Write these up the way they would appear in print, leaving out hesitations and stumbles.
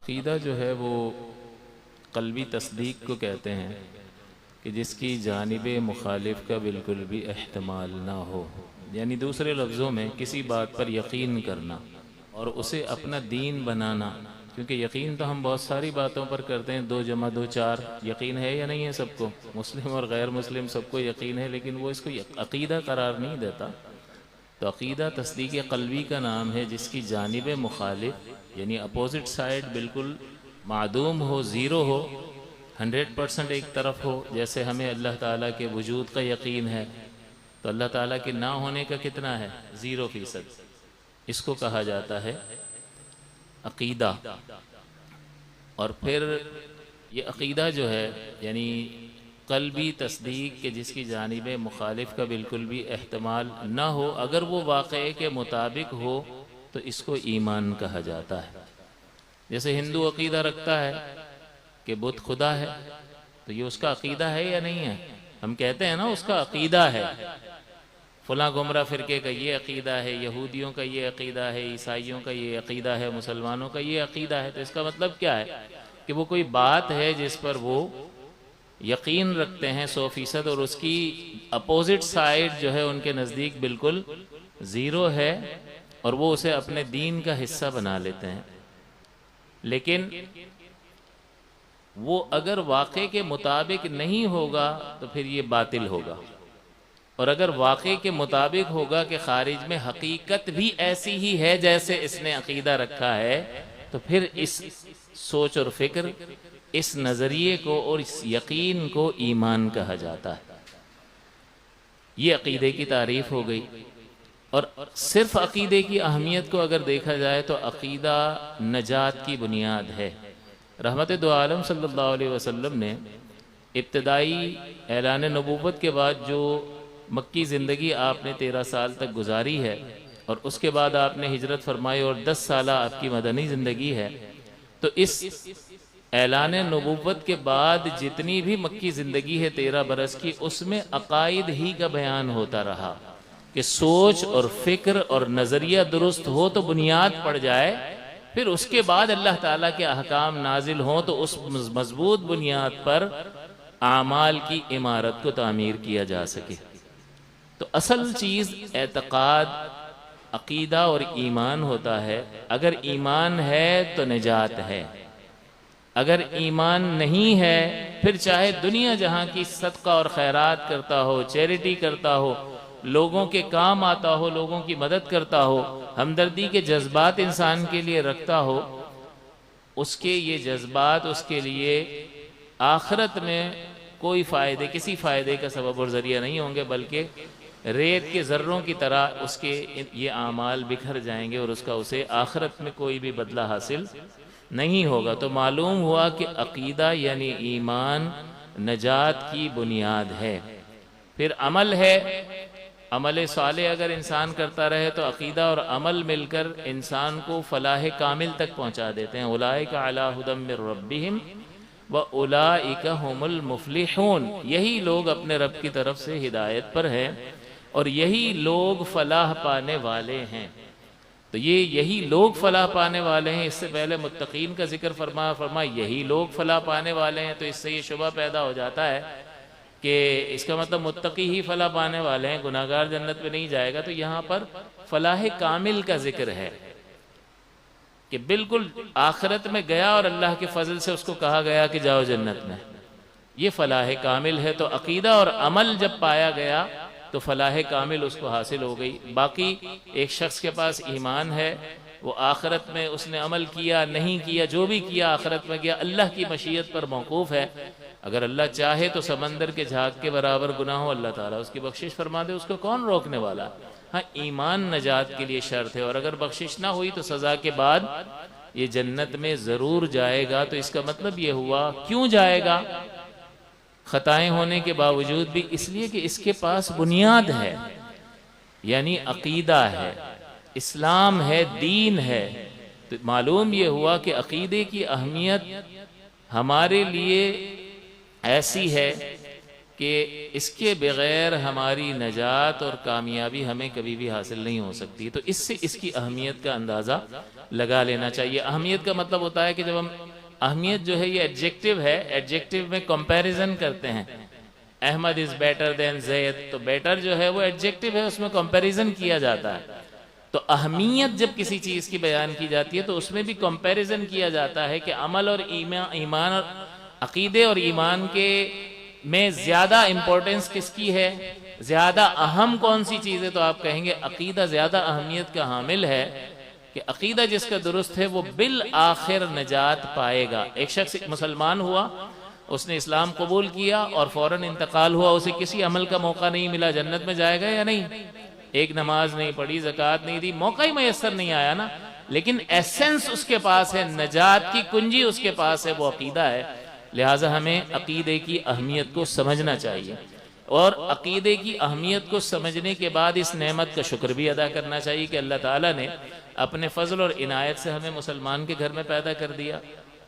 عقیدہ جو ہے وہ قلبی تصدیق کو کہتے ہیں کہ جس کی جانب مخالف کا بالکل بھی احتمال نہ ہو، یعنی دوسرے لفظوں میں کسی بات پر یقین کرنا اور اسے اپنا دین بنانا۔ کیونکہ یقین تو ہم بہت ساری باتوں پر کرتے ہیں، 2 + 2 4 یقین ہے یا نہیں ہے؟ سب کو، مسلم اور غیر مسلم سب کو یقین ہے، لیکن وہ اس کو عقیدہ قرار نہیں دیتا۔ تو عقیدہ تصدیق قلبی کا نام ہے جس کی جانب مخالف یعنی اپوزٹ سائڈ بالکل معدوم ہو، زیرو ہو، 100% ایک طرف ہو۔ جیسے ہمیں اللہ تعالیٰ کے وجود کا یقین ہے، تو اللہ تعالیٰ کے نہ ہونے کا کتنا ہے؟ 0%۔ اس کو کہا جاتا ہے عقیدہ۔ اور پھر یہ عقیدہ جو ہے یعنی قلبی تصدیق کہ جس کی جانب مخالف کا بالکل بھی احتمال نہ ہو، اگر وہ واقعے کے مطابق ہو تو اس کو ایمان کہا جاتا ہے۔ جیسے ہندو عقیدہ رکھتا ہے کہ بت خدا ہے، تو یہ اس کا عقیدہ ہے یا نہیں ہے؟ ہم کہتے ہیں نا اس کا عقیدہ ہے۔ فلاں گمراہ فرقے کا یہ عقیدہ ہے، یہودیوں کا یہ عقیدہ ہے، عیسائیوں کا یہ عقیدہ ہے، مسلمانوں کا یہ عقیدہ ہے۔ تو اس کا مطلب کیا ہے؟ کہ وہ کوئی بات ہے جس پر وہ یقین رکھتے ہیں 100%، اور اس کی اپوزٹ سائڈ جو ہے ان کے نزدیک بالکل 0 ہے، اور وہ اسے اپنے دین کا حصہ بنا لیتے ہیں۔ لیکن وہ اگر واقعے کے مطابق نہیں ہوگا تو پھر یہ باطل ہوگا، اور اگر واقعے کے مطابق ہوگا کہ خارج میں حقیقت بھی ایسی ہی ہے جیسے اس نے عقیدہ رکھا ہے، تو پھر اس سوچ اور فکر، اس نظریے کو اور اس یقین کو ایمان کہا جاتا ہے۔ یہ عقیدے کی تعریف ہو گئی۔ اور صرف عقیدے کی اہمیت کو اگر دیکھا جائے تو عقیدہ نجات کی بنیاد ہے۔ رحمت دو عالم صلی اللہ علیہ وسلم نے ابتدائی اعلان نبوت کے بعد جو مکی زندگی آپ نے 13 سال تک گزاری ہے، اور اس کے بعد آپ نے ہجرت فرمائی اور 10 سالہ آپ کی مدنی زندگی ہے، تو اس اعلان نبوت کے بعد جتنی بھی مکی زندگی ہے 13 برس کی، اس میں عقائد ہی کا بیان ہوتا رہا کہ سوچ اور فکر اور نظریہ درست ہو تو بنیاد پڑ جائے، پھر اس کے بعد اللہ تعالیٰ کے احکام نازل ہوں تو اس مضبوط بنیاد پر اعمال کی عمارت کو تعمیر کیا جا سکے۔ تو اصل چیز اعتقاد، عقیدہ اور ایمان ہوتا ہے۔ اگر ایمان ہے تو نجات ہے، اگر ایمان نہیں ہے پھر چاہے دنیا جہاں کی صدقہ اور خیرات کرتا ہو، چیریٹی کرتا ہو، لوگوں کے کام آتا ہو، لوگوں کی مدد کرتا ہو، ہمدردی کے جذبات انسان کے لیے رکھتا ہو، اس کے یہ جذبات اس کے لیے آخرت میں کوئی فائدے، کسی فائدے کا سبب اور ذریعہ نہیں ہوں گے، بلکہ ریت کے ذروں کی طرح اس کے یہ اعمال بکھر جائیں گے اور اس کا اسے آخرت میں کوئی بھی بدلہ حاصل نہیں ہوگا۔ تو معلوم ہوا کہ عقیدہ یعنی ایمان نجات کی بنیاد ہے۔ پھر عمل ہے، عمل صالح اگر انسان کرتا رہے تو عقیدہ اور عمل مل کر انسان کو فلاح کامل تک پہنچا دیتے ہیں۔ اولئک علی ھدی من ربہم واولئک ھم المفلحون۔ یہی لوگ اپنے رب کی طرف سے ہدایت پر ہیں اور یہی لوگ فلاح پانے والے ہیں۔ تو یہی لوگ فلاح پانے والے ہیں۔ اس سے پہلے متقین کا ذکر فرما یہی لوگ فلاح پانے والے ہیں، تو اس سے یہ شبہ پیدا ہو جاتا ہے کہ اس کا مطلب متقی ہی فلاح پانے والے ہیں، گناہگار جنت میں نہیں جائے گا۔ تو یہاں پر فلاح کامل کا ذکر ہے کہ بالکل آخرت میں گیا اور اللہ کے فضل سے اس کو کہا گیا کہ جاؤ جنت میں، یہ فلاح کامل ہے۔ تو عقیدہ اور عمل جب پایا گیا تو فلاح کامل اس کو حاصل ہو گئی۔ باقی ایک شخص کے پاس ایمان ہے، وہ آخرت میں اس نے عمل کیا نہیں کیا، جو بھی کیا آخرت میں گیا، اللہ کی مشیت پر موقوف ہے۔ اگر اللہ چاہے تو سمندر کے جھاگ کے برابر گناہ ہو، اللہ تعالیٰ اس کی بخشش فرما دے، اس کو کون روکنے والا؟ ہاں، ایمان نجات کے لیے شرط ہے، اور اگر بخشش نہ ہوئی تو سزا کے بعد یہ جنت میں ضرور جائے گا۔ تو اس کا مطلب یہ ہوا، کیوں جائے گا خطائیں ہونے کے باوجود بھی؟ اس لیے کہ اس کے پاس بنیاد ہے، یعنی عقیدہ ہے، اسلام ہے، دین ہے۔ تو معلوم یہ ہوا کہ عقیدے کی اہمیت ہمارے لیے ایسی ہے کہ کہ اس کے بغیر ہماری نجات اور کامیابی ہمیں کبھی بھی حاصل نہیں ہو سکتی. تو اس سے اس کی اہمیت کا اندازہ لگا لینا چاہیے. اہمیت کا مطلب ہوتا ہے کہ جب ہم اہمیت جو ہے یہ ایڈجیکٹو ہے, ایڈجیکٹو میں کمپیریزن کرتے ہیں. احمد از بیٹر دین زید, تو بیٹر جو ہے وہ ایڈجیکٹو ہے, اس میں کمپیریزن کیا جاتا ہے. تو اہمیت جب کسی چیز کی بیان کی جاتی ہے تو اس میں بھی کمپیریزن کیا جاتا ہے کہ عمل اور ایمان اور عقیدے اور ایمان کے میں زیادہ امپورٹنس کس کی ہے, زیادہ اہم کون سی چیز ہے. تو آپ کہیں گے عقیدہ زیادہ اہمیت کا حامل ہے کہ عقیدہ جس کا درست ہے وہ بالآخر نجات پائے گا. ایک شخص مسلمان ہوا, اس نے اسلام قبول کیا اور فوراً انتقال ہوا, اسے کسی عمل کا موقع نہیں ملا, جنت میں جائے گا یا نہیں؟ ایک نماز نہیں پڑھی, زکوٰۃ نہیں دی, موقع ہی میسر نہیں آیا نا. لیکن ایسنس اس کے پاس ہے, نجات کی کنجی اس کے پاس ہے, وہ عقیدہ ہے. لہٰذا ہمیں عقیدے کی اہمیت کو سمجھنا چاہیے, اور عقیدے کی اہمیت کو سمجھنے کے بعد اس نعمت کا شکر بھی ادا کرنا چاہیے کہ اللہ تعالیٰ نے اپنے فضل اور عنایت سے ہمیں مسلمان کے گھر میں پیدا کر دیا.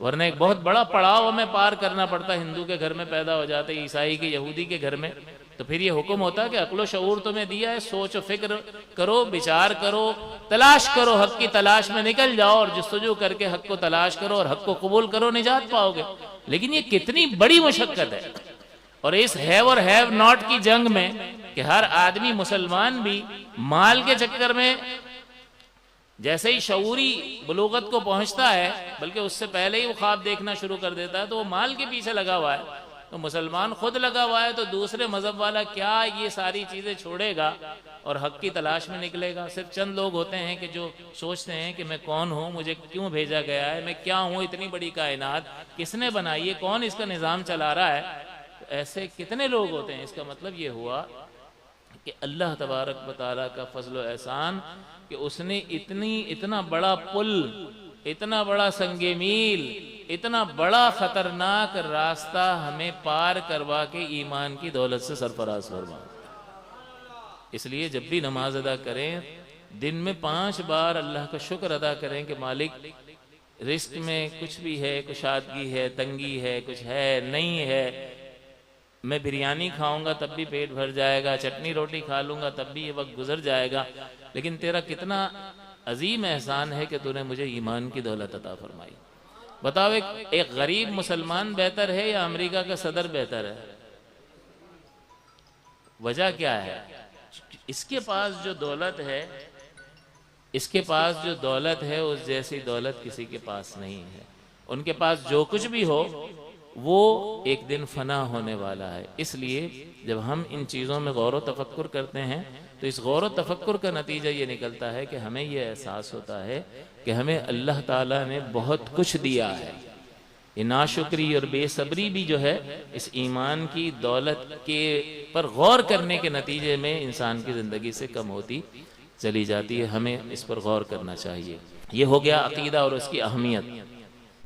ورنہ ایک بہت بڑا پڑاؤ ہمیں پار کرنا پڑتا, ہندو کے گھر میں پیدا ہو جاتے, عیسائی کے, یہودی کے گھر میں. تو پھر یہ حکم ہوتا کہ عقل و شعور تمہیں دیا ہے, سوچ و فکر کرو, بچار کرو, تلاش کرو, حق کی تلاش میں نکل جاؤ اور جستجو کر کے حق کو تلاش کرو اور حق کو قبول کرو, نجات پاؤ گے. لیکن یہ کتنی بڑی مشقت ہے. اور اس ہیو اور ہیو ناٹ کی جنگ میں کہ ہر آدمی مسلمان بھی مال کے چکر میں جیسے ہی شعوری بلوغت کو پہنچتا ہے, بلکہ اس سے پہلے ہی وہ خواب دیکھنا شروع کر دیتا ہے, تو وہ مال کے پیچھے لگا ہوا ہے. تو مسلمان خود لگا ہوا ہے, تو دوسرے مذہب والا کیا یہ ساری چیزیں چھوڑے گا اور حق کی تلاش میں نکلے گا؟ صرف چند لوگ ہوتے ہیں کہ جو سوچتے ہیں کہ میں کون ہوں, مجھے کیوں بھیجا گیا ہے, میں کیا ہوں, اتنی بڑی کائنات کس نے بنائی ہے, کون اس کا نظام چلا رہا ہے. ایسے کتنے لوگ ہوتے ہیں. اس کا مطلب یہ ہوا کہ اللہ تبارک و تعالیٰ کا فضل و احسان کہ اس نے اتنا بڑا پل, اتنا بڑا سنگ میل, اتنا بڑا خطرناک راستہ ہمیں پار کروا کے ایمان کی دولت سے سرفراز فرما. اس لیے جب بھی نماز ادا کریں دن میں 5 بار اللہ کا شکر ادا کریں کہ مالک رزق میں کچھ بھی ہے, کشادگی ہے, تنگی ہے, کچھ ہے نہیں ہے, میں بریانی کھاؤں گا تب بھی پیٹ بھر جائے گا, چٹنی روٹی کھا لوں گا تب بھی یہ وقت گزر جائے گا, لیکن تیرا کتنا عظیم احسان ہے کہ تو نے مجھے ایمان کی دولت عطا فرمائی. بتاؤ ایک غریب مسلمان بہتر ہے یا امریکہ کا صدر بہتر ہے؟ وجہ کیا ہے؟ اس کے پاس جو دولت ہے, اس کے پاس جو دولت ہے اس جیسی دولت کسی کے پاس نہیں ہے. ان کے پاس جو کچھ بھی ہو وہ ایک دن فنا ہونے والا ہے. اس لیے جب ہم ان چیزوں میں غور و تفکر کرتے ہیں تو اس غور و تفکر کا نتیجہ یہ نکلتا ہے کہ ہمیں یہ احساس ہوتا ہے کہ ہمیں اللہ تعالیٰ نے بہت کچھ دیا ہے. یہ ناشکری اور بے صبری بھی جو ہے اس ایمان کی دولت کے پر غور کرنے کے نتیجے میں انسان کی زندگی سے کم ہوتی چلی جاتی ہے. ہمیں اس پر غور کرنا چاہیے. یہ ہو گیا عقیدہ اور اس کی اہمیت.